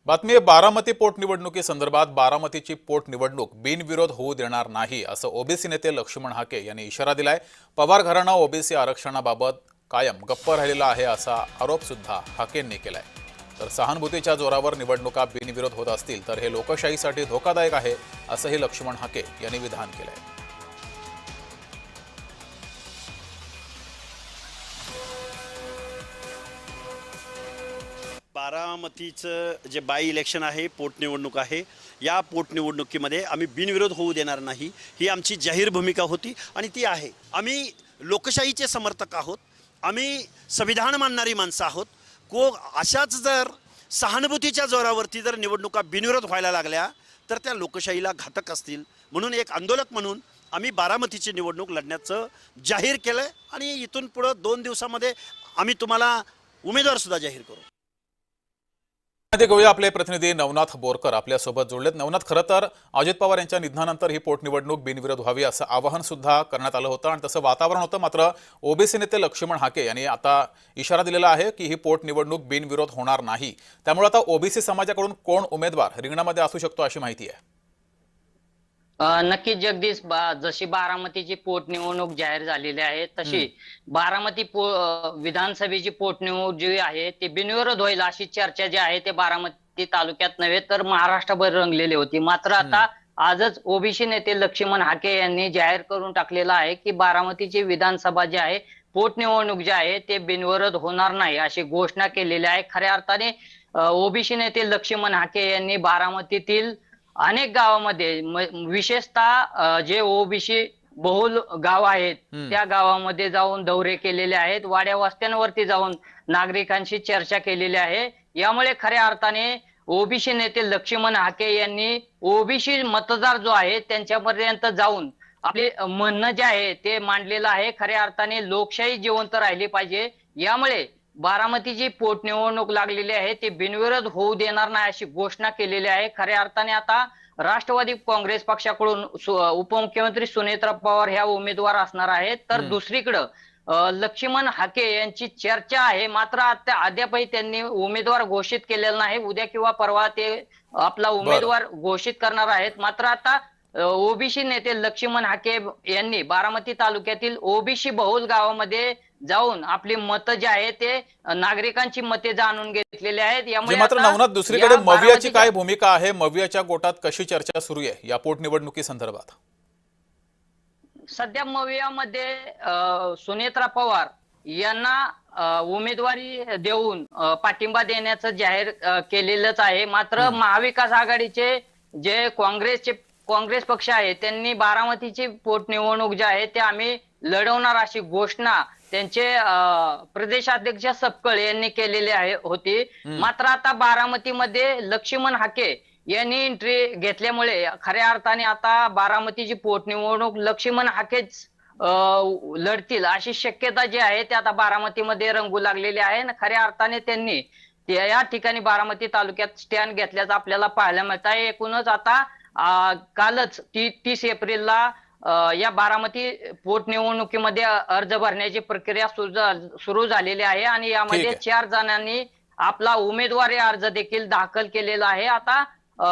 बातमी आहे बारामती पोटनिवडणुकीसंदर्भात. बारामतीची पोटनिवडणूक बिनविरोध होऊ देणार नाही असं ओबीसी नेते लक्ष्मण हाके यांनी इशारा दिलाय. पवार घराणा ओबीसी आरक्षणाबाबत कायम गप्प राहिलेला आहे असा आरोप सुद्धा हाकेंनी केलाय. तर सहानुभूतीच्या जोरावर निवडणुका बिनविरोध होत असतील तर हे लोकशाहीसाठी धोकादायक आहे असंही लक्ष्मण हाके यांनी विधान केलंय. बारामतीचं जे बाय इलेक्शन आहे, पोटनिवडणूक आहे, या पोटनिवडणुकीमध्ये आम्ही बिनविरोध होऊ देणार नाही ही आमची जाहीर भूमिका होती आणि ती आहे. आम्ही लोकशाहीचे समर्थक आहोत, आम्ही संविधान मानणारी माणसं आहोत. अशाच जर सहानुभूतीच्या जोरावरती जर निवडणुका बिनविरोध व्हायला लागल्या तर त्या लोकशाहीला घातक असतील. म्हणून एक आंदोलक म्हणून आम्ही बारामतीची निवडणूक लढण्याचं जाहीर केलं आणि इथून पुढं 2 दिवसामध्ये आम्ही तुम्हाला उमेदवार सुद्धा जाहीर करू. घेऊया आपले प्रतिनिधी नवनाथ बोरकर आपल्यासोबत जोडलेत. नवनाथ, खरं तर अजित पवार यांच्या निधनानंतर ही पोटनिवडणूक बिनविरोध व्हावी असं आवाहन सुद्धा करण्यात आलं होतं आणि तसं वातावरण होतं. मात्र ओबीसी नेते लक्ष्मण हाके यांनी आता इशारा दिलेला आहे की ही पोटनिवडणूक बिनविरोध होणार नाही. त्यामुळे आता ओबीसी समाजाकडून कोण उमेदवार रिंगणामध्ये असू शकतो अशी माहिती आहे? नक्कीच जगदीश, जशी बारामतीची पोटनिवडणूक जाहीर झालेली आहे तशी बारामती विधानसभेची पोटनिवडणूक जी आहे ती बिनविरोध होईल अशी चर्चा जी आहे ते बारामती तालुक्यात नव्हे तर महाराष्ट्रभर रंगलेली होती. मात्र आता आजच ओबीसी नेते लक्ष्मण हाके यांनी जाहीर करून टाकलेलं आहे की बारामतीची विधानसभा जी आहे पोटनिवडणूक जी आहे ते बिनविरोध होणार नाही अशी घोषणा केलेली आहे. खऱ्या अर्थाने ओबीसी नेते लक्ष्मण हाके यांनी बारामतीतील अनेक गावामध्ये विशेषतः जे ओबीसी बहुल गाव आहेत त्या गावामध्ये जाऊन दौरे केलेले आहेत. वाड्या वस्त्यांवरती जाऊन नागरिकांशी चर्चा केलेली आहे. यामुळे खऱ्या अर्थाने ओबीसी नेते लक्ष्मण हाके यांनी ओबीसी मतदार जो आहे त्यांच्यापर्यंत जाऊन आपले म्हणणं जे आहे ते मांडलेलं आहे. खऱ्या अर्थाने लोकशाही जिवंत राहिली पाहिजे. यामुळे बारामतीची पोटनिवडणूक लागलेली आहे ती बिनविरोध होऊ देणार नाही अशी घोषणा केलेली आहे. खऱ्या अर्थाने आता राष्ट्रवादी काँग्रेस पक्षाकडून उपमुख्यमंत्री सुनेत्रा पवार ह्या उमेदवार असणार आहेत. तर दुसरीकडं लक्ष्मण हाके यांची चर्चा आहे. मात्र अद्यापही त्यांनी उमेदवार घोषित केलेला नाही. उद्या किंवा परवा ते आपला उमेदवार घोषित करणार आहेत. मात्र आता ओबीसी नेते लक्ष्मण हाके यांनी बारामती तालुक्यातील ओबीसी बहुल गावामध्ये जाऊन आपली मतं जे आहे ते नागरिकांची मते जाणून घेतलेली आहेत. यामुळे मात्र नवनाथ, दुसरीकडे मवियाची काय भूमिका आहे? मवियाच्या गोटात कशी चर्चा सुरू आहे या पोटनिवडणुकी संदर्भात? सध्या मवियामध्ये सुनेत्रा पवार यांना उमेदवारी देऊन पाठिंबा देण्याचं जाहीर केलेलंच आहे. मात्र महाविकास आघाडीचे जे काँग्रेस पक्ष आहे त्यांनी बारामतीची पोटनिवडणूक जी आहे ते आम्ही लढवणार अशी घोषणा त्यांचे प्रदेशाध्यक्ष सपकाळ यांनी केलेली होती. मात्र आता बारामतीमध्ये लक्ष्मण हाके यांनी एंट्री घेतल्यामुळे खऱ्या अर्थाने आता बारामतीची पोटनिवडणूक लक्ष्मण हाकेच लढतील अशी शक्यता जी आहे ती आता बारामतीमध्ये रंगू लागलेली आहे. खऱ्या अर्थाने त्यांनी या ठिकाणी बारामती तालुक्यात स्टँड घेतल्याचं आपल्याला पाहायला मिळत आहे. एकूणच आता कालच 30 एप्रिलला या बारामती पोटनिवडणुकीमध्ये अर्ज भरण्याची प्रक्रिया सुरू झालेली आहे आणि यामध्ये 4 जणांनी आपला उमेदवारी अर्ज देखील दाखल केलेला आहे. आता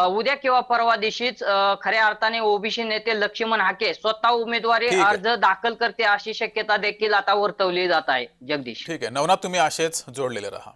उद्या किंवा परवा दिवशीच खऱ्या अर्थाने ओबीसी नेते लक्ष्मण हाके स्वतः उमेदवारी अर्ज दाखल करते अशी शक्यता देखील आता वर्तवली जात आहे. जगदीश, ठीक आहे नवनाथ, तुम्ही असेच जोडलेले राहा.